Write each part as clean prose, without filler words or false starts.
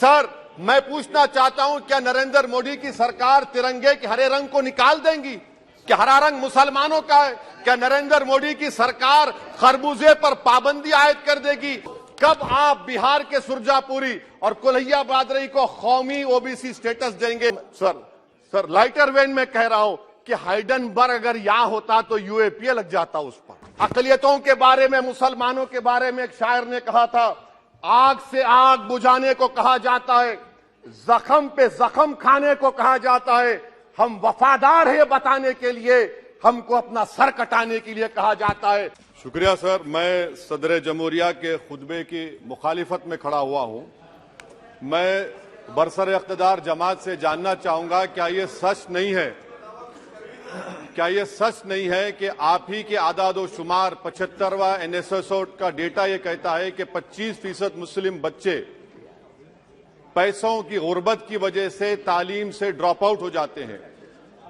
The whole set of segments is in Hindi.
सर, मैं पूछना चाहता हूं, क्या नरेंद्र मोदी की सरकार तिरंगे के हरे रंग को निकाल देंगी? क्या हरा रंग मुसलमानों का है? क्या नरेंद्र मोदी की सरकार खरबूजे पर पाबंदी आयद कर देगी? कब आप बिहार के सुरजापुरी और कोल्हिया बादरी को कौमी ओबीसी स्टेटस देंगे? सर लाइटर वेन में कह रहा हूं कि हाइडेनबर्ग अगर यहां होता तो यूएपीए लग जाता उस पर। अकलियतों के बारे में, मुसलमानों के बारे में एक शायर ने कहा था, आग से आग बुझाने को कहा जाता है, जख्म पे जख्म खाने को कहा जाता है, हम वफादार है बताने के लिए, हमको अपना सर कटाने के लिए कहा जाता है। शुक्रिया सर। मैं सदर जमहूरिया के खुतबे की मुखालिफत में खड़ा हुआ हूं। मैं बरसर इख्तिदार जमात से जानना चाहूंगा, क्या ये सच नहीं है कि आप ही के आदादो शुमार 75वां NSSO का डेटा ये कहता है कि 25% मुस्लिम बच्चे पैसों की गुर्बत की वजह से तालीम से ड्रॉप आउट हो जाते हैं?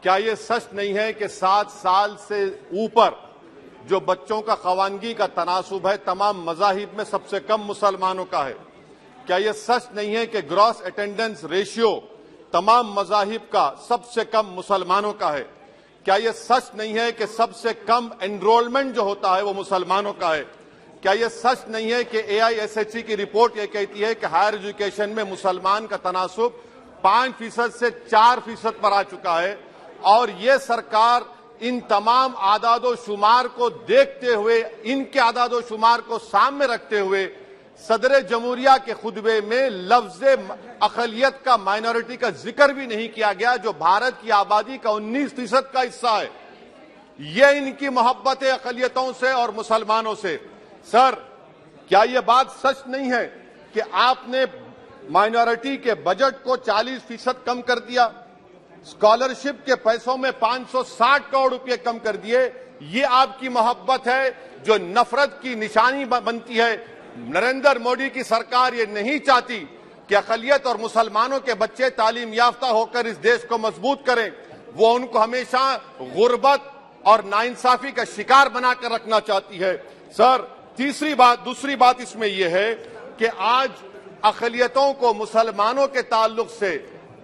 क्या ये सच नहीं है कि 7 साल से ऊपर जो बच्चों का खवानगी का तनासुब है तमाम मज़ाहिब में सबसे कम मुसलमानों का है? क्या ये सच नहीं है कि ग्रॉस अटेंडेंस रेशियो तमाम मज़ाहिब का सबसे कम मुसलमानों का है? क्या ये सच नहीं है कि सबसे कम एनरोलमेंट जो होता है वो मुसलमानों का है? क्या ये सच नहीं है कि AISHE की रिपोर्ट ये कहती है कि हायर एजुकेशन में मुसलमान का तनासुब 5% से 4% पर आ चुका है? और ये सरकार इन तमाम आदादो शुमार को देखते हुए, इनके आदादो शुमार को सामने रखते हुए सदर जमहूरिया के खुतबे में लफ्ज अकलियत का, माइनॉरिटी का जिक्र भी नहीं किया गया, जो भारत की आबादी का 19% का हिस्सा है। ये इनकी मोहब्बत है अकलियतों से और मुसलमानों से। सर, क्या यह बात सच नहीं है कि आपने माइनॉरिटी के बजट को 40% कम कर दिया, स्कॉलरशिप के पैसों में 560 करोड़ रुपए कम कर दिए? ये आपकी मोहब्बत है जो नफरत की निशानी बनती है। नरेंद्र मोदी की सरकार ये नहीं चाहती कि अकलियत और मुसलमानों के बच्चे तालीम याफ्ता होकर इस देश को मजबूत करें। वो उनको हमेशा गुर्बत और नाइंसाफी का शिकार बनाकर रखना चाहती है। सर, दूसरी बात इसमें यह है कि आज अकलियतों को मुसलमानों के ताल्लुक से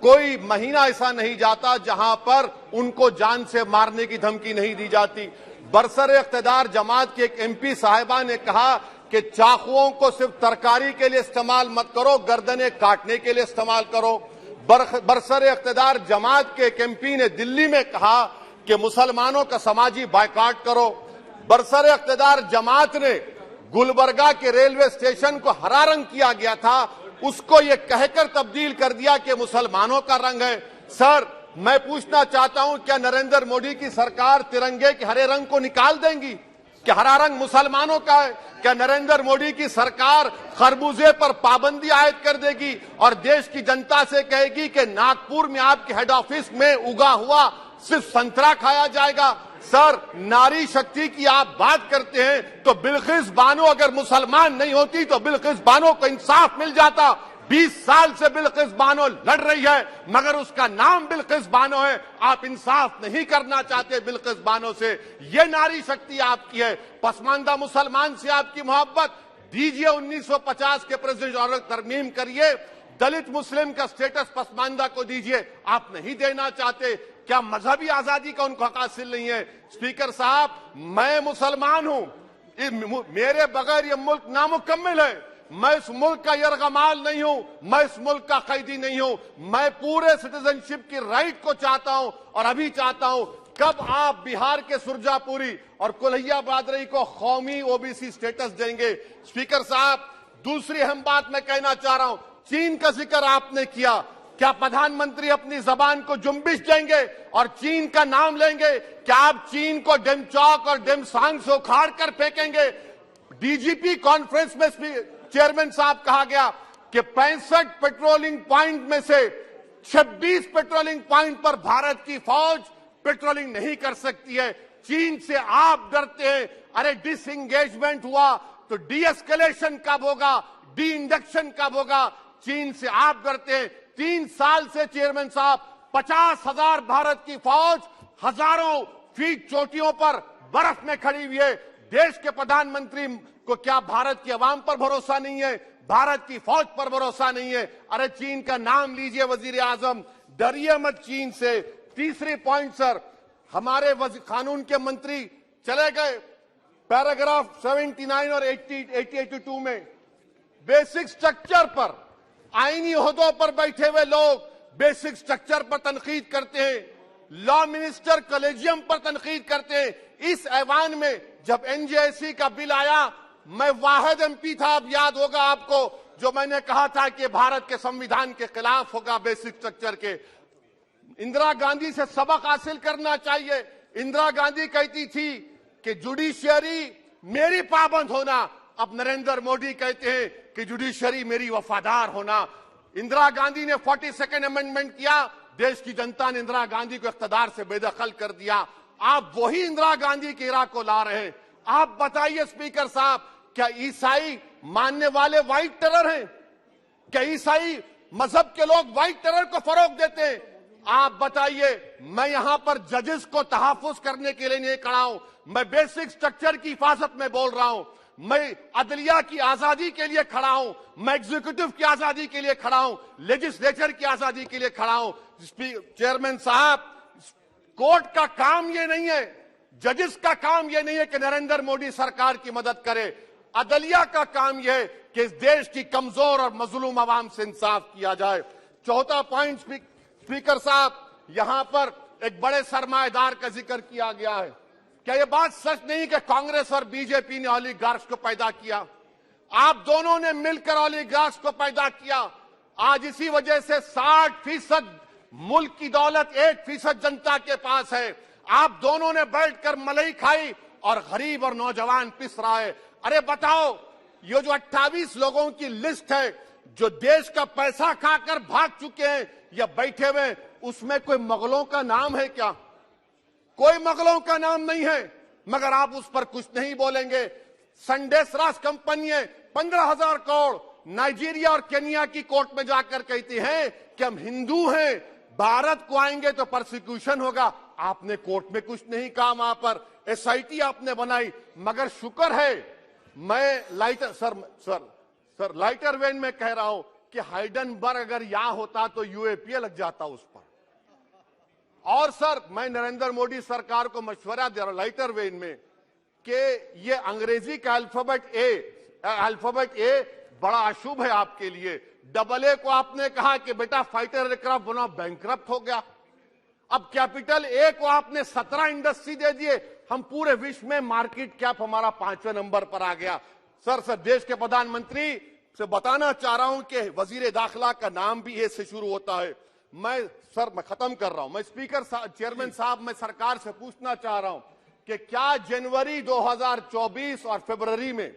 कोई महीना ऐसा नहीं जाता जहां पर उनको जान से मारने की धमकी नहीं दी जाती। बरसर इख्तिदार जमात के एक MP साहिबा ने कहा कि चाकुओं को सिर्फ तरकारी के लिए इस्तेमाल मत करो, गर्दनें काटने के लिए इस्तेमाल करो। बरसर इख्तिदार जमात के एक MP ने दिल्ली में कहा कि मुसलमानों का समाजी बायकाट करो। बरसर इख्तिदार जमात ने गुलबर्गा के रेलवे स्टेशन को हरा रंग किया गया था, उसको ये कहकर तब्दील कर दिया कि मुसलमानों का रंग है। सर, मैं पूछना चाहता हूं, क्या नरेंद्र मोदी की सरकार तिरंगे के हरे रंग को निकाल देंगी? क्या हरा रंग मुसलमानों का है? क्या नरेंद्र मोदी की सरकार खरबूजे पर पाबंदी आयद कर देगी और देश की जनता से कहेगी कि नागपुर में आपके हेड ऑफिस में उगा हुआ सिर्फ संतरा खाया जाएगा? सर, नारी शक्ति की आप बात करते हैं तो बिल्किस बानो अगर मुसलमान नहीं होती तो बिल्किस बानो को इंसाफ मिल जाता। 20 साल से बिल्किस बानो लड़ रही है, मगर उसका नाम बिल्किस बानो है। आप इंसाफ नहीं करना चाहते बिल्किस बानो से। ये नारी शक्ति आपकी है। पसमानदा मुसलमान से आपकी मोहब्बत, दीजिए 1950 के प्रेसिडेंट ऑर्डर तरमीम करिए, दलित मुस्लिम का स्टेटस पसमानदा को दीजिए। आप नहीं देना चाहते। क्या मजहबी आजादी का उनको हक हासिल नहीं है? स्पीकर साहब, मैं मुसलमान हूं, मेरे बगैर ये मुल्क नामुकम्मल है। मैं इस मुल्क का यरगमाल नहीं हूं, मैं इस मुल्क का कैदी नहीं हूं। मैं पूरे सिटीजनशिप की राइट को चाहता हूं और अभी चाहता हूं। कब आप बिहार के सुरजापुरी और कोल्हिया बादरी को कौमी ओबीसी स्टेटस देंगे? स्पीकर साहब, दूसरी अहम बात मैं कहना चाह रहा हूं, चीन का जिक्र आपने किया। क्या प्रधानमंत्री अपनी जबान को जुम्बिश देंगे और चीन का नाम लेंगे? क्या आप चीन को डेमचौक और डेमसांग से उखाड़ कर फेंकेंगे? DGP कॉन्फ्रेंस में चेयरमैन साहब कहा गया कि 65 पेट्रोलिंग पॉइंट में से 26 पेट्रोलिंग पॉइंट पर भारत की फौज पेट्रोलिंग नहीं कर सकती है। चीन से आप डरते हैं। अरे, डिसएंगेजमेंट हुआ तो डी-एस्केलेशन कब होगा? डी इंडक्शन कब होगा? चीन से आप डरते हैं। 3 साल से चेयरमैन साहब 50,000 भारत की फौज हजारों फीट चोटियों पर बर्फ में खड़ी हुई है। देश के प्रधानमंत्री को क्या भारत की आवाम पर भरोसा नहीं है? भारत की फौज पर भरोसा नहीं है। अरे चीन का नाम लीजिए वजीर आजम, डरिए मत चीन से। तीसरी पॉइंट सर, हमारे कानून के मंत्री चले गए, पैराग्राफ 79 और 82 में बेसिक स्ट्रक्चर पर, आईनी ओहदों पर बैठे हुए लोग बेसिक स्ट्रक्चर पर तनकीद करते हैं, लॉ मिनिस्टर कॉलेजियम पर तनकीद करते हैं। इस ऐवान में जब एनजेसी का बिल आया, मैं वाहिद एमपी था, अब याद होगा आपको, जो मैंने कहा था कि भारत के संविधान के खिलाफ होगा बेसिक स्ट्रक्चर के। इंदिरा गांधी से सबक हासिल करना चाहिए। इंदिरा गांधी कहती थी कि जुडिशियरी मेरी पाबंद होना, अब नरेंद्र मोदी कहते हैं कि जुडिशियरी मेरी वफादार होना। इंदिरा गांधी ने 42nd अमेंडमेंट किया, देश की जनता ने इंदिरा गांधी को इख्तियार से बेदखल कर दिया। आप वही इंदिरा गांधी के इराक को ला रहे हैं। आप बताइए स्पीकर साहब, क्या ईसाई मानने वाले व्हाइट टेरर हैं? क्या ईसाई मजहब के लोग व्हाइट टेरर को फरोग देते हैं? आप बताइए। मैं यहां पर जजेस को तहफ्फुज करने के लिए नहीं खड़ा हूं, मैं बेसिक स्ट्रक्चर की हिफाजत में बोल रहा हूं। मैं अदलिया की आजादी के लिए खड़ा हूं, मैं एग्जीक्यूटिव की आजादी के लिए खड़ा हूं, लेजिस्लेचर की आजादी के लिए खड़ा हूं। चेयरमैन साहब, कोर्ट का काम ये नहीं है, जजेस का काम ये नहीं है कि नरेंद्र मोदी सरकार की मदद करे। अदलिया का काम यह है कि इस देश की कमजोर और मजलूम आवाम से इंसाफ किया जाए। चौथा पॉइंट स्पीकर साहब, यहां पर एक बड़े सरमाएदार का जिक्र किया गया है। क्या यह बात सच नहीं कि कांग्रेस और बीजेपी ने ओलिगार्क्स को पैदा किया? आप दोनों ने मिलकर ओलिगार्क्स को पैदा किया। आज इसी वजह से 60% मुल्क की दौलत 1% जनता के पास है। आप दोनों ने बैठकर मलाई खाई और गरीब और नौजवान पिस रहा है। अरे बताओ, ये जो 28 लोगों की लिस्ट है जो देश का पैसा खाकर भाग चुके हैं या बैठे हुए, उसमें कोई मुगलों का नाम है क्या? कोई मुगलों का नाम नहीं है, मगर आप उस पर कुछ नहीं बोलेंगे। संडेसरास कंपनी 15,000 करोड़ नाइजीरिया और केनिया की कोर्ट में जाकर कहती है कि हम हिंदू हैं, भारत को आएंगे तो प्रोसिक्यूशन होगा। आपने कोर्ट में कुछ नहीं कहा, वहां पर एसआईटी आपने बनाई। मगर शुक्र है, मैं लाइटर वेन में कह रहा हूं कि हाइडेनबर्ग अगर यहां होता तो यूएपीए लग जाता उस पर। और सर, मैं नरेंद्र मोदी सरकार को मशवरा दे रहा हूं लाइटर वेन में कि ये अंग्रेजी का अल्फाबेट ए बड़ा अशुभ है आपके लिए। AA को आपने कहा कि बेटा फाइटर एयरक्राफ्ट बनाओ, बैंकरप्ट हो गया। अब कैपिटल ए को आपने 17 इंडस्ट्री दे दिए, हम पूरे विश्व में मार्केट कैप हमारा 5वें नंबर पर आ गया। सर, देश के प्रधानमंत्री से बताना चाह रहा हूं कि वजीर दाखिला का नाम भी ए से शुरू होता है। मैं खत्म कर रहा हूं। मैं स्पीकर चेयरमैन साहब, मैं सरकार से पूछना चाह रहा हूं कि क्या जनवरी 2024 और फरवरी में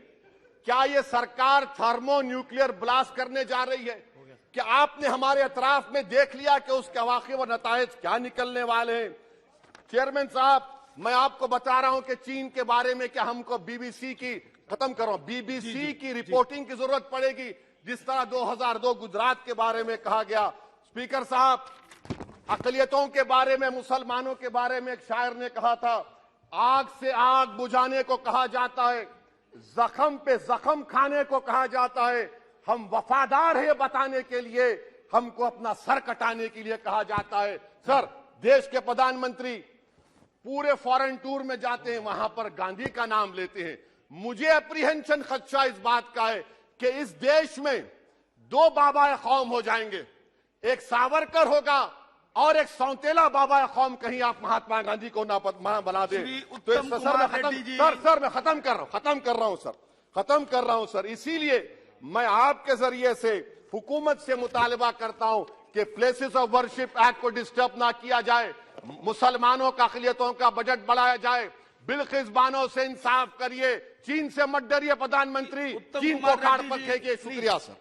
क्या ये सरकार थर्मो न्यूक्लियर ब्लास्ट करने जा रही है? क्या आपने हमारे अतराफ में देख लिया कि उसके अवाक़िब और नताइज क्या निकलने वाले हैं? चेयरमैन साहब, मैं आपको बता रहा हूं कि चीन के बारे में क्या हमको बीबीसी की की रिपोर्टिंग की जरूरत पड़ेगी, जिस तरह 2002 गुजरात के बारे में कहा गया। स्पीकर साहब, अकलियतों के बारे में, मुसलमानों के बारे में एक शायर ने कहा था, आग से आग बुझाने को कहा जाता है, जख्म पे जख्म खाने को कहा जाता है। हम वफादार है बताने के लिए, हमको अपना सर कटाने के लिए कहा जाता है। सर, देश के प्रधानमंत्री पूरे फॉरेन टूर में जाते हैं, वहां पर गांधी का नाम लेते हैं। मुझे अप्रीहेंशन, खदशा इस बात का है कि इस देश में 2 बाबा कौम हो जाएंगे, एक सावरकर होगा और एक सौतेला बाबा कौम। कहीं आप महात्मा गांधी को ना बना दे तो सर मैं खत्म कर रहा हूं सर। इसीलिए मैं आपके जरिए से हुकूमत से मुतालबा करता हूं कि प्लेसेस ऑफ वर्शिप एक्ट को डिस्टर्ब ना किया जाए, मुसलमानों का अक़लियतों का बजट बढ़ाया जाए, बिल्किस बानो से इंसाफ करिए, चीन से मत डरिए प्रधानमंत्री, चीन को काट पर फेंकिए। शुक्रिया सर।